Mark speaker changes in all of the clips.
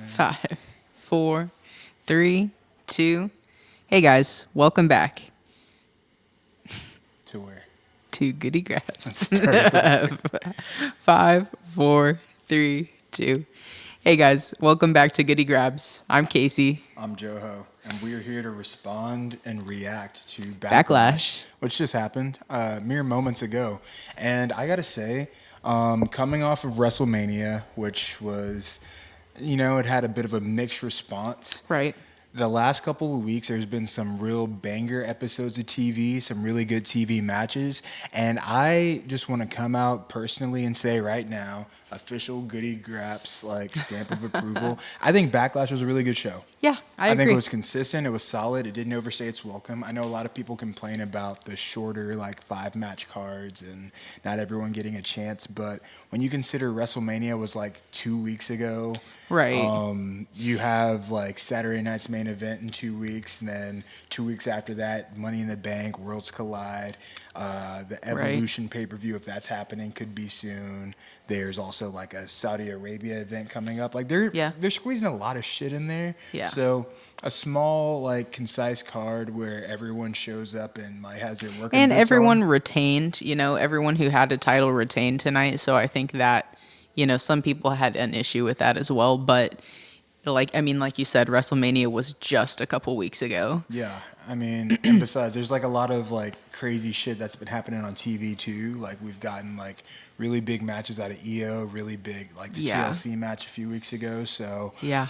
Speaker 1: 5, 4, 3, 2. Hey guys, welcome back
Speaker 2: To where?
Speaker 1: to Goodie Graps.
Speaker 2: Let's start over.
Speaker 1: 5, 4, 3, 2. Hey guys, welcome back to Goodie Grabs. I'm Casey.
Speaker 2: I'm Joho, and we're here to respond and react to
Speaker 1: Backlash.
Speaker 2: which just happened mere moments ago. And I gotta say, coming off of WrestleMania, which was, it had a bit of a mixed response.
Speaker 1: Right.
Speaker 2: The last couple of weeks, there's been some real banger episodes of TV, some really good TV matches, and I just want to come out personally and say right now, official Goodie Graps stamp of approval. I think Backlash was a really good show.
Speaker 1: Yeah, I agree.
Speaker 2: think it was consistent. It was solid. It didn't overstay its welcome. I know a lot of people complain about the shorter 5-match cards and not everyone getting a chance, but when you consider WrestleMania was 2 weeks ago.
Speaker 1: Right.
Speaker 2: You have Saturday night's main event in 2 weeks, and then 2 weeks after that, Money in the Bank, Worlds Collide, the Evolution pay-per-view, if that's happening, could be soon. There's also a Saudi Arabia event coming up. They're squeezing a lot of shit in there.
Speaker 1: Yeah.
Speaker 2: So a small concise card where everyone shows up and has their work.
Speaker 1: And everyone retained, everyone who had a title retained tonight. So I think that, some people had an issue with that as well. But like you said, WrestleMania was just a couple weeks ago.
Speaker 2: Yeah. And besides, there's a lot of crazy shit that's been happening on TV too. We've gotten really big matches out of EO, really big the TLC match a few weeks ago. So
Speaker 1: Yeah.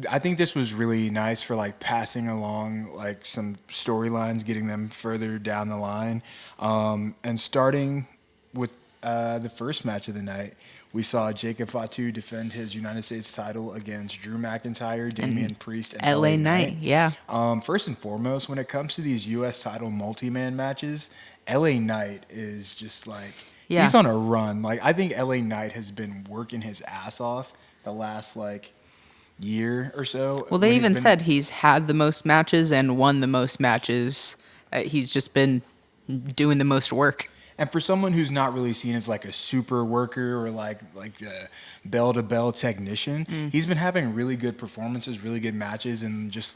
Speaker 2: I think this was really nice for passing along some storylines, getting them further down the line, and starting with the first match of the night. We saw Jacob Fatu defend his United States title against Drew McIntyre, Damien Priest, and
Speaker 1: LA Knight. Yeah.
Speaker 2: First and foremost, when it comes to these U.S. title multi-man matches, LA Knight is just he's on a run. I think LA Knight has been working his ass off the last year or so.
Speaker 1: Well, they even said he's had the most matches and won the most matches. He's just been doing the most work.
Speaker 2: And for someone who's not really seen as a super worker or a bell-to-bell technician, he's been having really good performances, really good matches, and just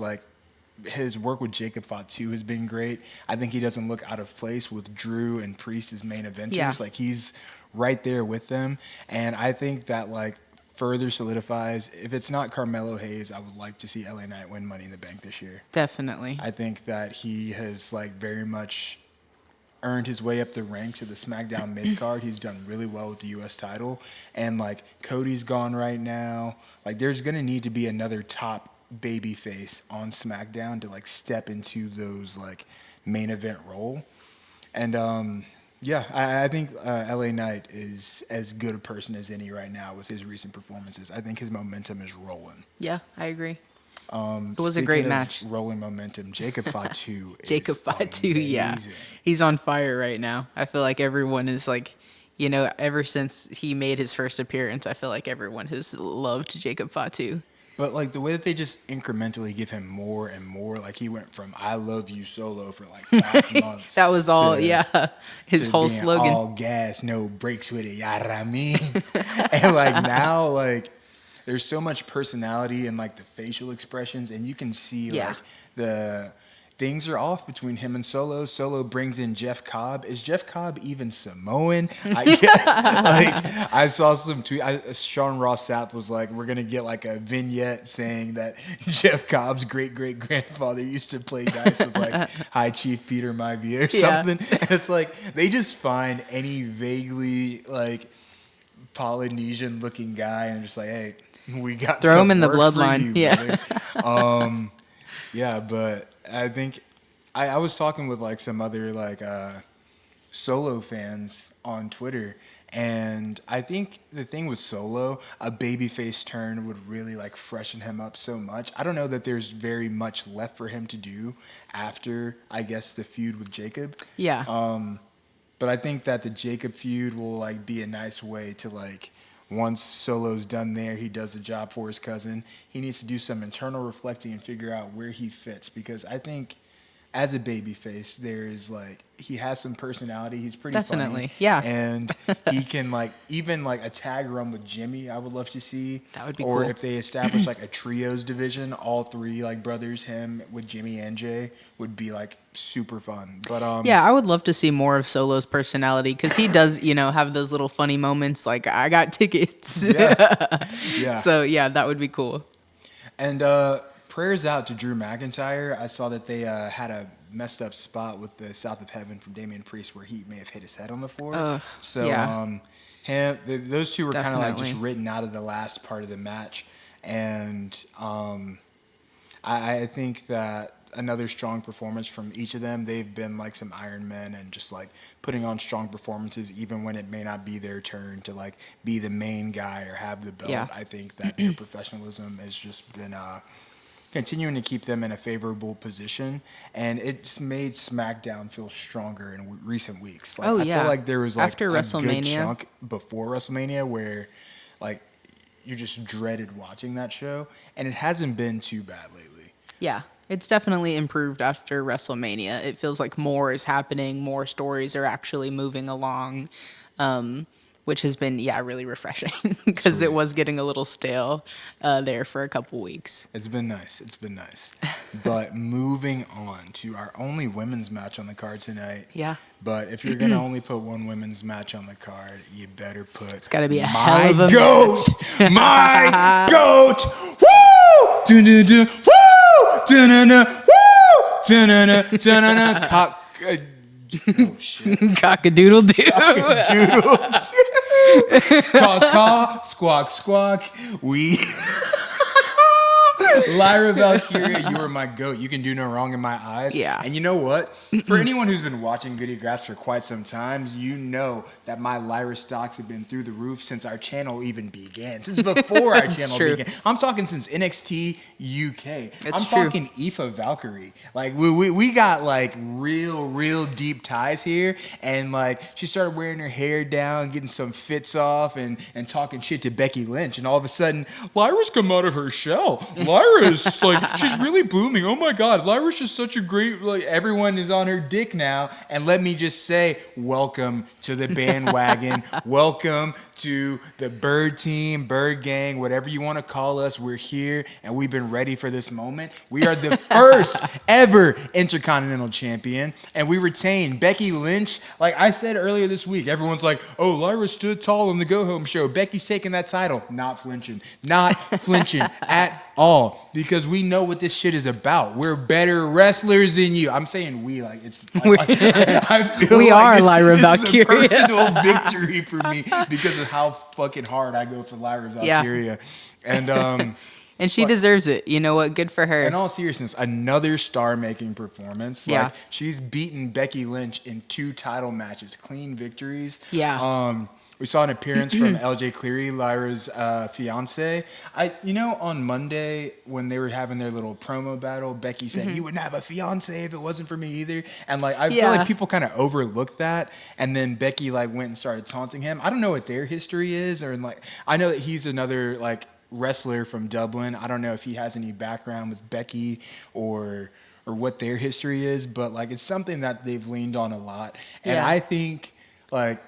Speaker 2: his work with Jacob Fatu has been great. I think he doesn't look out of place with Drew and Priest as main eventers.
Speaker 1: Yeah.
Speaker 2: He's right there with them. And I think that further solidifies, if it's not Carmelo Hayes, I would like to see LA Knight win Money in the Bank this year.
Speaker 1: Definitely.
Speaker 2: I think that he has very much earned his way up the ranks to the Smackdown mid-card. He's done really well with the U.S. title. And, Cody's gone right now. There's going to need to be another top babyface on SmackDown to, step into those, main event role. And, I think LA Knight is as good a person as any right now with his recent performances. I think his momentum is rolling.
Speaker 1: Yeah, I agree. It was a great match.
Speaker 2: Rolling momentum. Jacob Fatu
Speaker 1: yeah. He's on fire right now. I feel like everyone is ever since he made his first appearance, I feel like everyone has loved Jacob Fatu.
Speaker 2: But the way that they just incrementally give him more and more, he went from "I love you" solo for 5 months.
Speaker 1: That was all, his whole
Speaker 2: being
Speaker 1: slogan.
Speaker 2: All gas, no brakes with it, yada me. And now, there's so much personality in the facial expressions, and you can see the things are off between him and Solo. Solo brings in Jeff Cobb. Is Jeff Cobb even Samoan? I guess. I saw some tweet. Sean Ross Sapp was we're gonna get a vignette saying that Jeff Cobb's great grandfather used to play dice with High Chief Peter Maivia or something. And it's they just find any vaguely Polynesian looking guy and just hey, we got
Speaker 1: throw him in the
Speaker 2: work for
Speaker 1: bloodline.
Speaker 2: You, yeah, but I think I was talking with some other Solo fans on Twitter, and I think the thing with Solo, a babyface turn would really freshen him up so much. I don't know that there's very much left for him to do after, I guess, the feud with Jacob.
Speaker 1: Yeah.
Speaker 2: But I think that the Jacob feud will be a nice way to once Solo's done there, he does the job for his cousin. He needs to do some internal reflecting and figure out where he fits, because I think as a babyface, there's like he has some personality. He's pretty
Speaker 1: Definitely,
Speaker 2: funny.
Speaker 1: yeah.
Speaker 2: And he can like even like a tag run with Jimmy. I would love to see.
Speaker 1: That would be
Speaker 2: or
Speaker 1: cool.
Speaker 2: if they establish like a trios division, all three like brothers, him with Jimmy and Jay, would be like super fun. But
Speaker 1: yeah, I would love to see more of Solo's personality because he does, you know, have those little funny moments like I got tickets.
Speaker 2: yeah.
Speaker 1: So yeah, that would be cool.
Speaker 2: And prayers out to Drew McIntyre. I saw that they had a messed up spot with the South of Heaven from Damien Priest where he may have hit his head on the floor.
Speaker 1: Yeah.
Speaker 2: Those two were kind of like just
Speaker 1: Definitely.
Speaker 2: written out of the last part of the match. And I think that another strong performance from each of them. They've been like some Iron Men and just like putting on strong performances even when it may not be their turn to like be the main guy or have the belt.
Speaker 1: Yeah.
Speaker 2: I think that their professionalism has just been continuing to keep them in a favorable position, and it's made SmackDown feel stronger in recent weeks. Like, I feel like there was like
Speaker 1: After
Speaker 2: a good
Speaker 1: WrestleMania.
Speaker 2: chunk before WrestleMania where like you just dreaded watching that show, and it hasn't been too bad lately.
Speaker 1: Yeah, it's definitely improved after WrestleMania. It feels like more is happening, more stories are actually moving along, which has been, really refreshing because it was getting a little stale there for a couple weeks.
Speaker 2: It's been nice. It's been nice. But moving on to our only women's match on the card tonight.
Speaker 1: Yeah.
Speaker 2: But if you're going to only put one women's match on the card, you better put
Speaker 1: It's got to be a
Speaker 2: my
Speaker 1: hell of a
Speaker 2: goat. My goat. Woo! Dun-dun-dun. Woo! Dun-dun-dun. Woo! Dun-dun-dun. Dun-dun-dun. Oh, shit.
Speaker 1: Cock-a-doodle-doo.
Speaker 2: Doodle. Caw-caw. Squawk, squawk. We... Lyra Valkyria, you are my goat. You can do no wrong in my eyes.
Speaker 1: Yeah.
Speaker 2: And you know what? For anyone who's been watching Goodie Graps for quite some time, you know that my Lyra stocks have been through the roof since our channel even began. Since before our channel
Speaker 1: true.
Speaker 2: began. I'm talking since NXT UK.
Speaker 1: It's
Speaker 2: I'm
Speaker 1: true.
Speaker 2: talking Aoife Valkyrie. Like we got like real deep ties here. And like she started wearing her hair down, getting some fits off, and talking shit to Becky Lynch. And all of a sudden, Lyra's come out of her shell. Lyra is like, she's really blooming. Oh my God, Lyra's just such a great, like, everyone is on her dick now. And let me just say, welcome to the bandwagon. Welcome to the Bird Team, Bird Gang, whatever you want to call us. We're here and we've been ready for this moment. We are the first ever Intercontinental Champion, and we retain Becky Lynch. Like I said earlier this week, everyone's like, oh, Lyra stood tall on the Go Home show. Becky's taking that title. Not flinching at all, because we know what this shit is about. We're better wrestlers than you. I'm saying we, like, it's like, I feel
Speaker 1: We
Speaker 2: like
Speaker 1: are
Speaker 2: this,
Speaker 1: Lyra
Speaker 2: this
Speaker 1: Valkyria.
Speaker 2: is a personal victory for me because of how fucking hard I go for Lyra Valkyria. And
Speaker 1: And she deserves it. You know what? Good for her.
Speaker 2: in all seriousness, another star-making performance.
Speaker 1: Yeah.
Speaker 2: Like, she's beaten Becky Lynch in 2 title matches, clean victories.
Speaker 1: Yeah.
Speaker 2: We saw an appearance from LJ Cleary, Lyra's fiance. On Monday when they were having their little promo battle, Becky said, "You wouldn't have a fiance if it wasn't for me either." And like, I feel like people kind of overlooked that. And then Becky like went and started taunting him. I don't know what their history is, or like, I know that he's another like wrestler from Dublin. I don't know if he has any background with Becky or what their history is, but like, it's something that they've leaned on a lot. And I think like,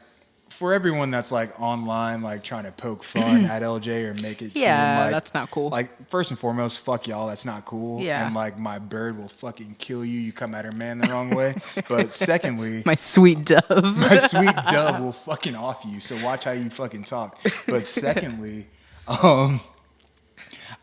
Speaker 2: for everyone that's like online, like trying to poke fun at LJ or make it seem like
Speaker 1: that's not cool.
Speaker 2: Like, first and foremost, fuck y'all, that's not cool.
Speaker 1: Yeah.
Speaker 2: And like, my bird will fucking kill you. You come at her man the wrong way. But secondly,
Speaker 1: My sweet dove.
Speaker 2: my sweet dove will fucking off you. So watch how you fucking talk. But secondly,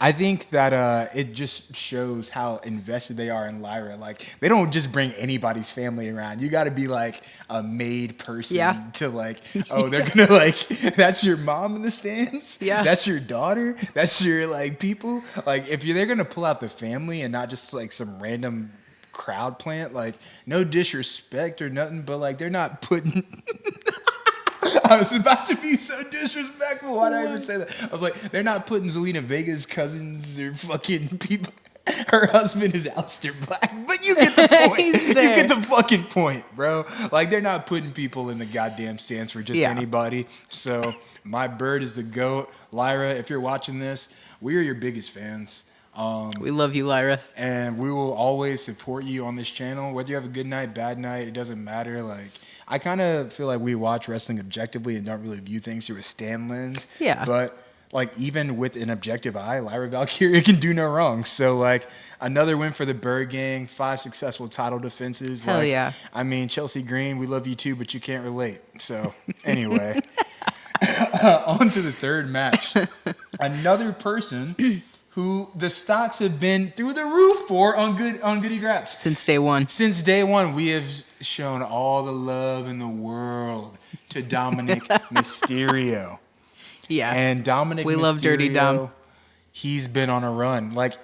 Speaker 2: I think that it just shows how invested they are in Lyra. Like, they don't just bring anybody's family around. You got to be like a made person to like, oh, they're gonna like, that's your mom in the stands.
Speaker 1: Yeah.
Speaker 2: That's your daughter. That's your like people. Like, if they're gonna pull out the family and not just like some random crowd plant, like, no disrespect or nothing, but like, they're not putting. I was about to be so disrespectful. Why did I even say that? I was like, they're not putting Zelina Vega's cousins or fucking people. Her husband is Aleister Black, but you get the point. You get the fucking point, bro. Like, they're not putting people in the goddamn stands for just anybody. So my bird is the GOAT. Lyra, if you're watching this, we are your biggest fans.
Speaker 1: We love you, Lyra.
Speaker 2: And we will always support you on this channel. Whether you have a good night, bad night, it doesn't matter. Like, I kind of feel like we watch wrestling objectively and don't really view things through a Stan lens.
Speaker 1: Yeah.
Speaker 2: But, like, even with an objective eye, Lyra Valkyria can do no wrong. So, like, another win for the Bird Gang, 5 successful title defenses.
Speaker 1: Hell
Speaker 2: like,
Speaker 1: yeah.
Speaker 2: I mean, Chelsea Green, we love you too, but you can't relate. So, anyway. On to the third match. Another person who the stocks have been through the roof for on Goodie Graps.
Speaker 1: Since day one.
Speaker 2: Since day one, we have shown all the love in the world to Dominik Mysterio.
Speaker 1: Yeah.
Speaker 2: And Dominik
Speaker 1: we
Speaker 2: Mysterio,
Speaker 1: love Dirty Dom.
Speaker 2: He's been on a run. Like,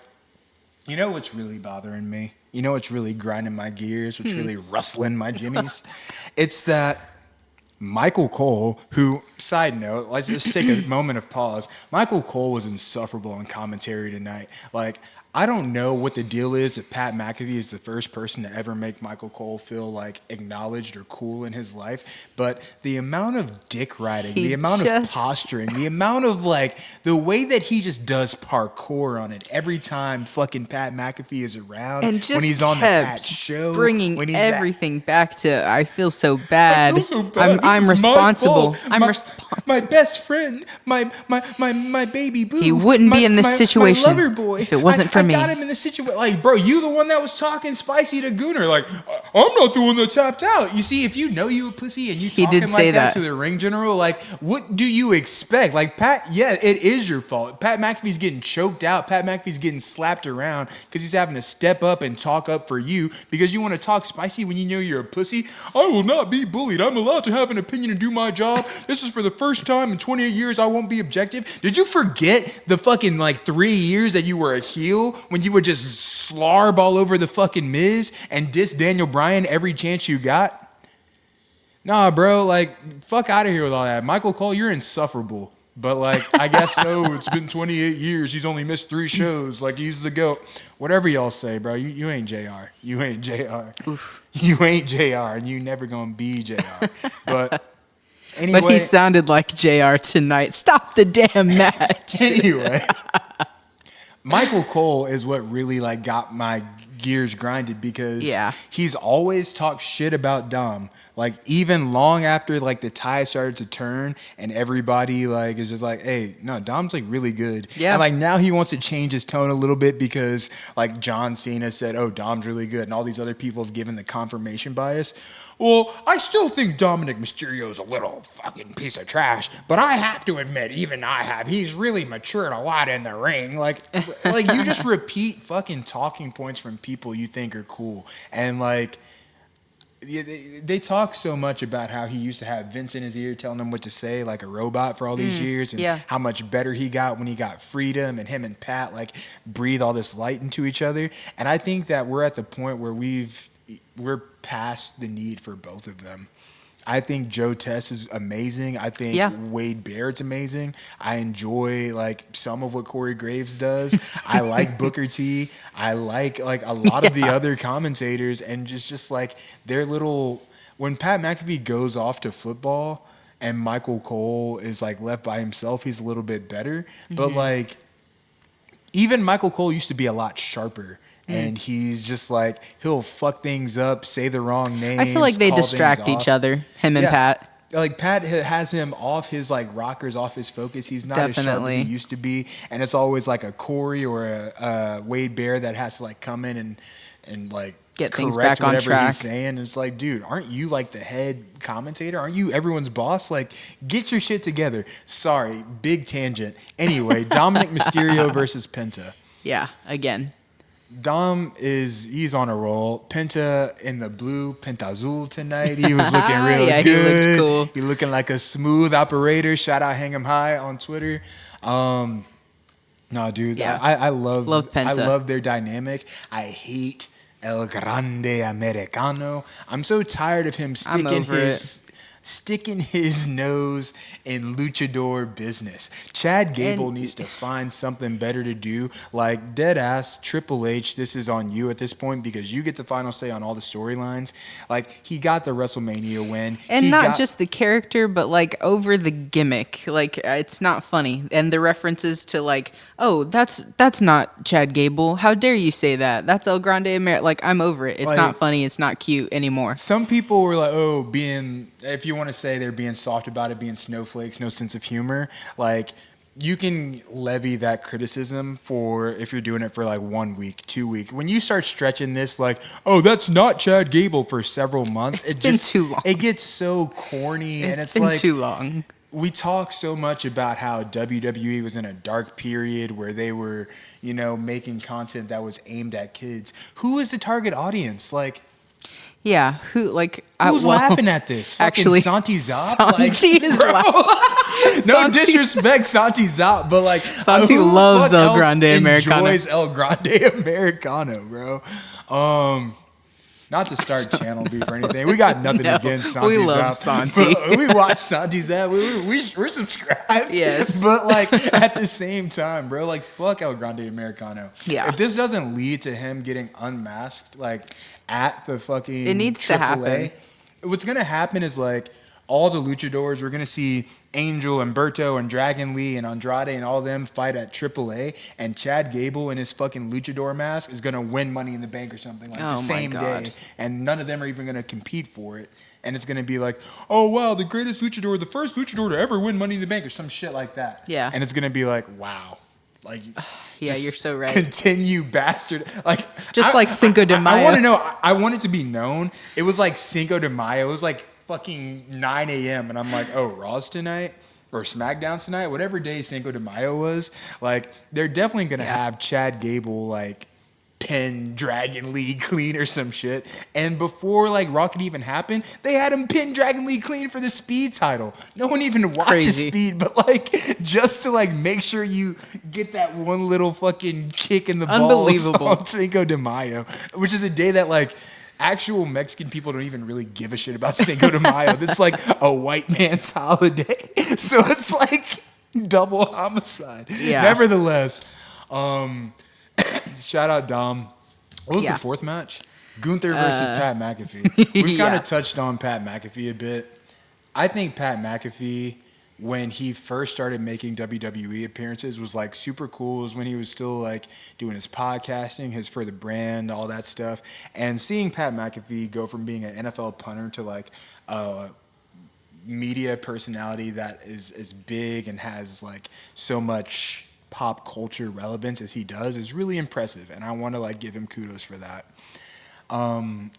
Speaker 2: you know what's really bothering me? You know what's really grinding my gears? What's really rustling my jimmies? It's that Michael Cole, who, side note, let's just take a moment of pause. Michael Cole was insufferable in commentary tonight. Like, I don't know what the deal is if Pat McAfee is the first person to ever make Michael Cole feel like acknowledged or cool in his life, but the amount of dick riding, the amount of posturing, the amount of like the way that he just does parkour on it every time fucking Pat McAfee is around,
Speaker 1: and just
Speaker 2: when he's on the Pat show,
Speaker 1: bringing
Speaker 2: when he's
Speaker 1: everything back to I feel so bad.
Speaker 2: I feel so bad.
Speaker 1: I'm responsible. I'm responsible.
Speaker 2: My best friend, my baby boo.
Speaker 1: He wouldn't be in this situation
Speaker 2: my lover boy,
Speaker 1: if it wasn't for me.
Speaker 2: I got him in the situation. Like, bro, you the one that was talking spicy to Gunther. Like, I'm not the one that tapped out. You see, if you know you a pussy and you talking like that to the ring general, like, what do you expect? Like, Pat, yeah, it is your fault. Pat McAfee's getting choked out. Pat McAfee's getting slapped around because he's having to step up and talk up for you because you want to talk spicy when you know you're a pussy. I will not be bullied. I'm allowed to have an opinion and do my job. This is for the first time in 28 years I won't be objective. Did you forget the fucking like 3 years that you were a heel when you would just slarb all over the fucking Miz and diss Daniel Bryan every chance you got? Nah, bro, like, fuck out of here with all that. Michael Cole, you're insufferable. But, like, I guess so. It's been 28 years. He's only missed 3 shows. Like, he's the GOAT. Whatever y'all say, bro. You ain't JR. You ain't JR.
Speaker 1: Oof.
Speaker 2: You ain't JR, and you never gonna be JR. But anyway.
Speaker 1: But he sounded like JR tonight. Stop the damn match.
Speaker 2: Anyway. Michael Cole is what really, like, got my gears grinded because he's always talked shit about Dom. Like, even long after, like, the tide started to turn and everybody, like, is just like, hey, no, Dom's, like, really good.
Speaker 1: Yeah.
Speaker 2: And, like, now he wants to change his tone a little bit because, like, John Cena said, oh, Dom's really good. And all these other people have given the confirmation bias. Well, I still think Dominik Mysterio is a little fucking piece of trash, but I have to admit, even I have, he's really matured a lot in the ring. Like you just repeat fucking talking points from people you think are cool. And, like, they talk so much about how he used to have Vince in his ear telling him what to say like a robot for all these years and how much better he got when he got freedom and him and Pat, like, breathe all this light into each other. And I think that we're at the point where we're past the need for both of them. I think Joe Tess is amazing. I think Wade Barrett's amazing. I enjoy, like, some of what Corey Graves does. I like Booker T. I like a lot of the other commentators and just like their little. When Pat McAfee goes off to football and Michael Cole is, like, left by himself, he's a little bit better. But, like, even Michael Cole used to be a lot sharper. And he's just like, he'll fuck things up, say the wrong names.
Speaker 1: I feel like they distract each other, him and Pat.
Speaker 2: Like, Pat has him off his, like, rockers, off his focus. He's not as sharp as he used to be. And it's always like a Corey or a Wade Bear that has to, like, come in and like,
Speaker 1: get things back on track.
Speaker 2: He's saying. And it's like, dude, aren't you, like, the head commentator? Aren't you everyone's boss? Like, get your shit together. Sorry, big tangent. Anyway, Dominik Mysterio versus Penta.
Speaker 1: Yeah, again.
Speaker 2: Dom he's on a roll. Penta in the blue, Penta Azul tonight. He was looking real good.
Speaker 1: He looked cool.
Speaker 2: He looking like a smooth operator. Shout out Hang 'em High on Twitter. No, dude.
Speaker 1: Yeah.
Speaker 2: I love
Speaker 1: Penta.
Speaker 2: I love their dynamic. I hate El Grande Americano. I'm so tired of him sticking his nose in luchador business. Chad Gable needs to find something better to do. Like, dead ass, Triple H, this is on you at this point because you get the final say on all the storylines. Like, he got the WrestleMania win.
Speaker 1: And not just the character, but like over the gimmick. Like, it's not funny. And the references to like, oh, that's not Chad Gable. How dare you say that? That's El Grande America. Like, I'm over it. It's
Speaker 2: like,
Speaker 1: not funny. It's not cute anymore.
Speaker 2: Some people were like, oh, if you want to say they're being soft about it, being snowflakes, no sense of humor. Like, you can levy that criticism for if you're doing it for like 1 week, 2 weeks. When you start stretching this like, oh, that's not Chad Gable for several months,
Speaker 1: it's been too long.
Speaker 2: It gets so corny.
Speaker 1: It's been like, too long.
Speaker 2: We talk so much about how WWE was in a dark period where they were, making content that was aimed at kids. Who is the target audience? Like,
Speaker 1: yeah, who's
Speaker 2: laughing at this?
Speaker 1: Actually,
Speaker 2: Santi Zop?
Speaker 1: Santi is laughing.
Speaker 2: No disrespect, Santi Zop, but like
Speaker 1: Santi loves El Grande Americano.
Speaker 2: Enjoys El Grande Americano, bro. Not to start channel beef or anything. We got nothing against Santi Zop.
Speaker 1: We love Santi.
Speaker 2: We watch Santi Zop. We're subscribed.
Speaker 1: Yes.
Speaker 2: But like at the same time, bro, like fuck El Grande Americano.
Speaker 1: Yeah.
Speaker 2: If this doesn't lead to him getting unmasked, like at the fucking
Speaker 1: it needs to happen.
Speaker 2: What's gonna happen is like all the luchadors, we're gonna see Angel and Berto and Dragon Lee and Andrade and all them fight at AAA, and Chad Gable in his fucking luchador mask is gonna win Money in the Bank or something like the same day, and none of them are even gonna compete for it. And it's gonna be like, oh wow, the greatest luchador, the first luchador to ever win Money in the Bank or some shit like that.
Speaker 1: Yeah.
Speaker 2: And it's gonna be like, wow. Like,
Speaker 1: yeah, you're so right.
Speaker 2: Continue, bastard. Like,
Speaker 1: just like Cinco de Mayo.
Speaker 2: I want to know. I want it to be known. It was like Cinco de Mayo. It was like fucking 9 a.m. And I'm like, oh, Raw's tonight or SmackDown's tonight, whatever day Cinco de Mayo was. Like, they're definitely gonna have Chad Gable like pin Dragon Lee clean or some shit. And before like Rocket even happened, they had him pin Dragon Lee clean for the Speed title. No one even watches Speed, but like just to like make sure you get that one little fucking kick in the balls on Cinco de Mayo, which is a day that like actual Mexican people don't even really give a shit about Cinco de Mayo. This is like a white man's holiday. So it's like double homicide.
Speaker 1: Yeah.
Speaker 2: Nevertheless, shout out Dom. What was the fourth match? Gunther versus Pat McAfee. We've kind of touched on Pat McAfee a bit. I think Pat McAfee, when he first started making WWE appearances, was like super cool. It was when he was still like doing his podcasting, his For the Brand, all that stuff. And seeing Pat McAfee go from being an NFL punter to like a media personality that is big and has like so much pop culture relevance as he does is really impressive, and I want to like give him kudos for that.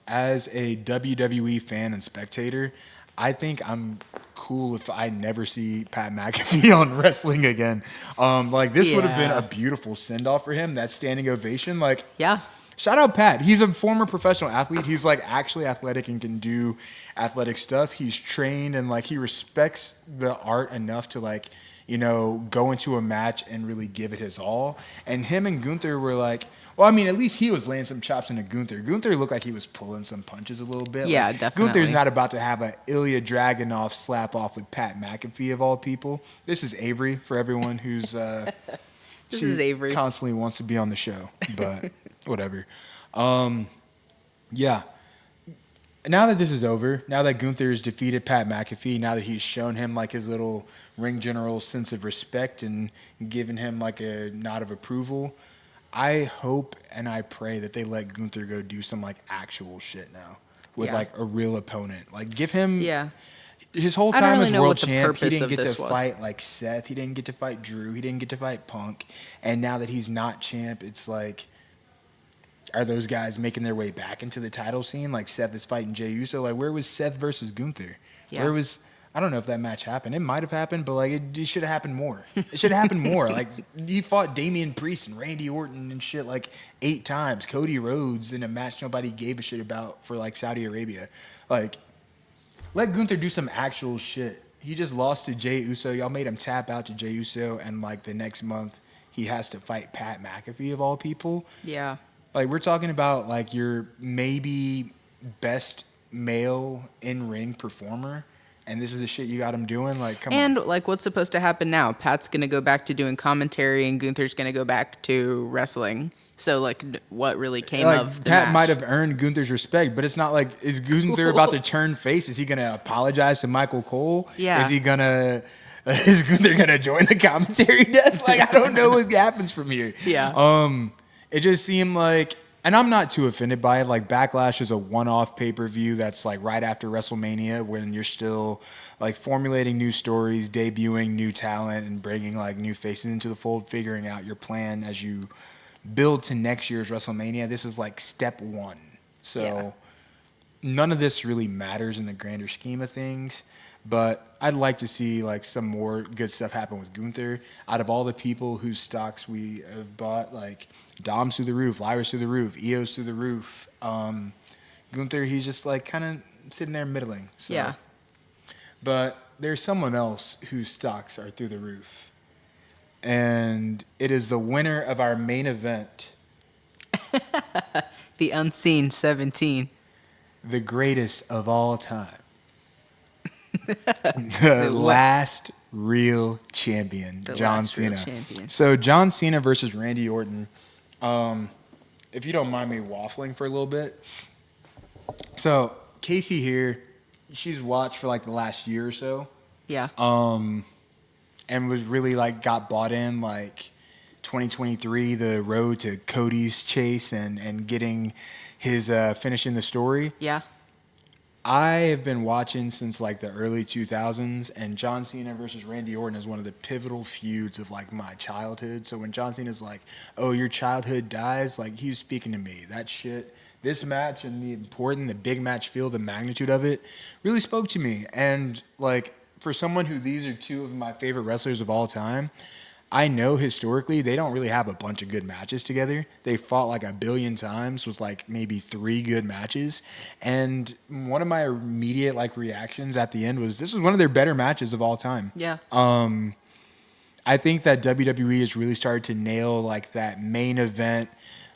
Speaker 2: As a WWE fan and spectator, I think I'm cool if I never see Pat McAfee on wrestling again. Like this would have been a beautiful send off for him. That standing ovation, like shout out Pat. He's a former professional athlete. He's like actually athletic and can do athletic stuff. He's trained and like he respects the art enough to like, go into a match and really give it his all. And him and Gunther were like, well, I mean, at least he was laying some chops into Gunther. Gunther looked like he was pulling some punches a little bit.
Speaker 1: Yeah,
Speaker 2: like,
Speaker 1: definitely.
Speaker 2: Gunther's not about to have an Ilya Dragunov slap off with Pat McAfee of all people. This is Avery for everyone who's
Speaker 1: this is Avery.
Speaker 2: Constantly wants to be on the show, but whatever. Yeah. Now that this is over, now that Gunther has defeated Pat McAfee, now that he's shown him like his little ring general sense of respect and given him like a nod of approval, I hope and I pray that they let Gunther go do some like actual shit now with like a real opponent. Like give him his whole time as world champ. He didn't get to fight like Seth. He didn't get to fight Drew. He didn't get to fight Punk. And now that he's not champ, it's like, are those guys making their way back into the title scene? Like Seth is fighting Jey Uso. Like where was Seth versus Gunther? Yeah. Where was? I don't know if that match happened. It might have happened, but like it should have happened more. It should have happened more. Like he fought Damien Priest and Randy Orton and shit like 8 times. Cody Rhodes in a match nobody gave a shit about for like Saudi Arabia. Like let Gunther do some actual shit. He just lost to Jey Uso. Y'all made him tap out to Jey Uso, and like the next month he has to fight Pat McAfee of all people.
Speaker 1: Yeah.
Speaker 2: Like we're talking about like your maybe best male in-ring performer and this is the shit you got him doing. Like, come on.
Speaker 1: And like, what's supposed to happen now? Pat's gonna go back to doing commentary, and Gunther's gonna go back to wrestling. So like, what really came
Speaker 2: like,
Speaker 1: of the
Speaker 2: Pat
Speaker 1: match?
Speaker 2: might have earned Gunther's respect, but it's not like, is Gunther about to turn face? Is he gonna apologize to Michael Cole?
Speaker 1: Yeah.
Speaker 2: Is Gunther gonna join the commentary desk? Like, I don't know what happens from here.
Speaker 1: Yeah.
Speaker 2: It just seemed like, and I'm not too offended by it. Like, Backlash is a one-off pay-per-view that's like right after WrestleMania, when you're still like formulating new stories, debuting new talent, and bringing like new faces into the fold, figuring out your plan as you build to next year's WrestleMania. This is like step one. So none of this really matters in the grander scheme of things. But I'd like to see like some more good stuff happen with Gunther. Out of all the people whose stocks we have bought, like Dom's through the roof, Lyra's through the roof, Io's through the roof. Gunther, he's just like kind of sitting there middling. So.
Speaker 1: Yeah.
Speaker 2: But there's someone else whose stocks are through the roof. And it is the winner of our main event.
Speaker 1: The Unseen 17.
Speaker 2: The greatest of all time. The last real champion, John Cena. So John Cena versus Randy Orton. If you don't mind me waffling for a little bit. So Casey here, she's watched for like the last year or so.
Speaker 1: Yeah.
Speaker 2: And was really like got bought in like 2023, the road to Cody's chase and getting his finishing the story.
Speaker 1: Yeah.
Speaker 2: I have been watching since like the early 2000s, and John Cena versus Randy Orton is one of the pivotal feuds of like my childhood. So when John Cena's like, "Oh, your childhood dies," like he was speaking to me. That shit, this match and the big match feel, the magnitude of it, really spoke to me. And like for someone who these are two of my favorite wrestlers of all time, I know historically they don't really have a bunch of good matches together. They fought like a billion times with like maybe 3 good matches. And one of my immediate like reactions at the end was this was one of their better matches of all time.
Speaker 1: Yeah.
Speaker 2: I think that WWE has really started to nail like that main event,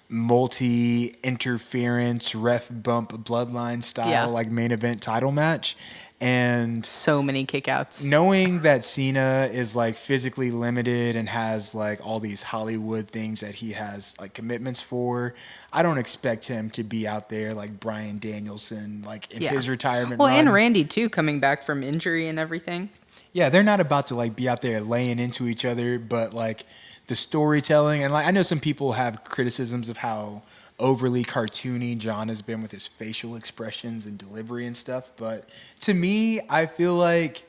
Speaker 2: multi-interference, ref bump, bloodline style like main event title match. And
Speaker 1: so many kickouts.
Speaker 2: Knowing that Cena is like physically limited and has like all these Hollywood things that he has like commitments for, I don't expect him to be out there like Bryan Danielson, like in his retirement run.
Speaker 1: And Randy too, coming back from injury and everything.
Speaker 2: Yeah, they're not about to like be out there laying into each other, but like the storytelling, and like I know some people have criticisms of how overly cartoony John has been with his facial expressions and delivery and stuff, but to me, I feel like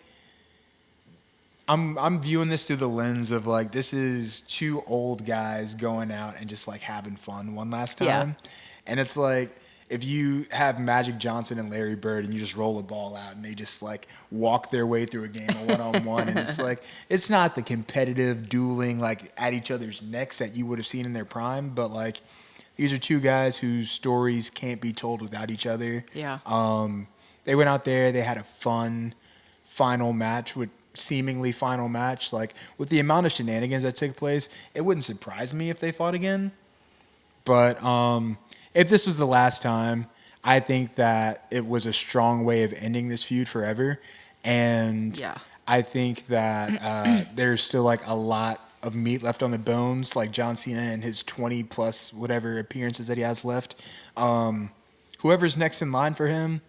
Speaker 2: I'm viewing this through the lens of like this is 2 old guys going out and just like having fun one last time.
Speaker 1: Yeah.
Speaker 2: And it's like if you have Magic Johnson and Larry Bird and you just roll a ball out and they just like walk their way through a game of one-on-one, and it's like it's not the competitive dueling like at each other's necks that you would have seen in their prime, but like these are 2 guys whose stories can't be told without each other.
Speaker 1: Yeah.
Speaker 2: They went out there, they had a fun final match, like with the amount of shenanigans that took place, it wouldn't surprise me if they fought again. But if this was the last time, I think that it was a strong way of ending this feud forever. And I think that there's still like a lot of meat left on the bones, like John Cena and his 20 plus whatever appearances that he has left. Whoever's next in line for him,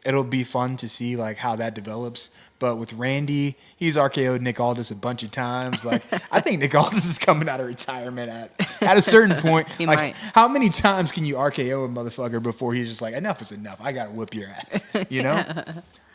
Speaker 2: it'll be fun to see like how that develops. But with Randy, he's RKO'd Nick Aldis a bunch of times. Like I think Nick Aldis is coming out of retirement at a certain point.
Speaker 1: He
Speaker 2: like
Speaker 1: might.
Speaker 2: How many times can you RKO a motherfucker before he's just like, enough is enough, I gotta whoop your ass, you know?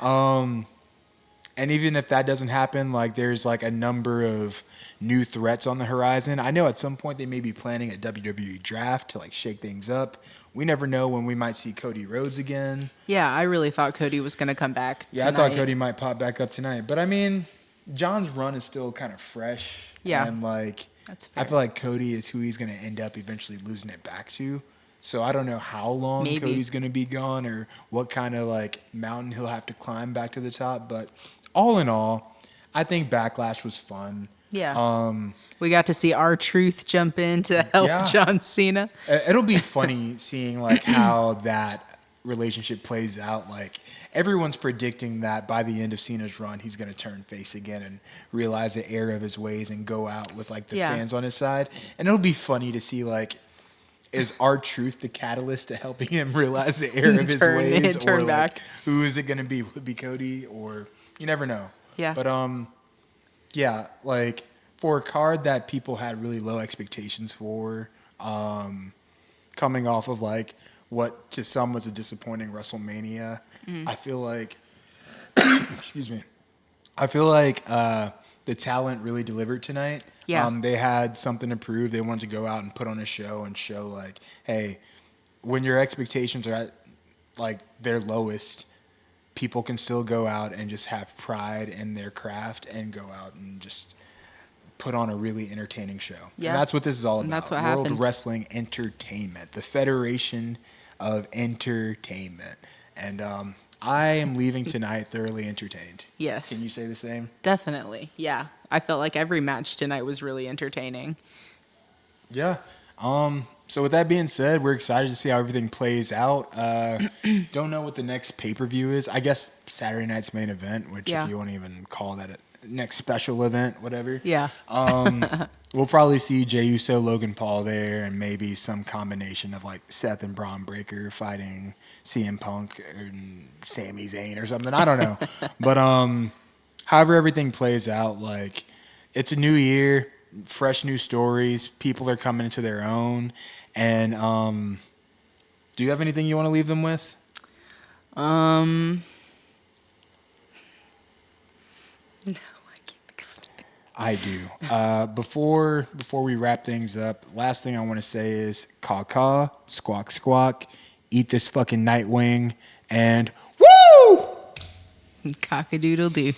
Speaker 2: And even if that doesn't happen, like there's like a number of new threats on the horizon. I know at some point they may be planning a WWE draft to like shake things up. We never know when we might see Cody Rhodes again.
Speaker 1: Yeah, I really thought Cody was going to come back tonight.
Speaker 2: I thought Cody might pop back up tonight. But I mean, John's run is still kind of fresh.
Speaker 1: Yeah.
Speaker 2: And like,
Speaker 1: that's fair.
Speaker 2: I feel like Cody is who he's going to end up eventually losing it back to. So I don't know how long Cody's going to be gone or what kind of like mountain he'll have to climb back to the top. But all in all, I think Backlash was fun.
Speaker 1: Yeah. We got to see R-Truth jump in to help John Cena. It'll
Speaker 2: be funny seeing like how that relationship plays out. Like everyone's predicting that by the end of Cena's run, he's going to turn face again and realize the error of his ways and go out with like the fans on his side. And it'll be funny to see like, is R-Truth the catalyst to helping him realize the error of his ways, or like, who is it going to be? Would it be Cody, or you never know.
Speaker 1: Yeah.
Speaker 2: But yeah, like for a card that people had really low expectations for, coming off of like what to some was a disappointing WrestleMania, I feel like, excuse me, I feel like the talent really delivered tonight.
Speaker 1: Yeah.
Speaker 2: They had something to prove. They wanted to go out and put on a show and show like, hey, when your expectations are at like their lowest, people can still go out and just have pride in their craft and go out and just put on a really entertaining show. Yeah. And that's what this is all about.
Speaker 1: And that's what
Speaker 2: World
Speaker 1: happened.
Speaker 2: Wrestling Entertainment, the Federation of Entertainment. And I am leaving tonight thoroughly entertained.
Speaker 1: Yes.
Speaker 2: Can you say the same?
Speaker 1: Definitely. Yeah. I felt like every match tonight was really entertaining.
Speaker 2: Yeah. So with that being said, we're excited to see how everything plays out. Don't know what the next pay-per-view is. I guess Saturday night's main event, which if you want to even call that a next special event, whatever.
Speaker 1: Yeah.
Speaker 2: We'll probably see Jey Uso, Logan Paul there, and maybe some combination of like Seth and Braun Breaker fighting CM Punk and Sami Zayn or something. I don't know. But however everything plays out, like it's a new year, fresh new stories. People are coming into their own. And do you have anything you want to leave them with?
Speaker 1: No, I can't think of anything.
Speaker 2: I do. Before we wrap things up, last thing I want to say is caw-caw, squawk, squawk, eat this fucking Nightwing, and woo!
Speaker 1: Cock-a-doodle-doo.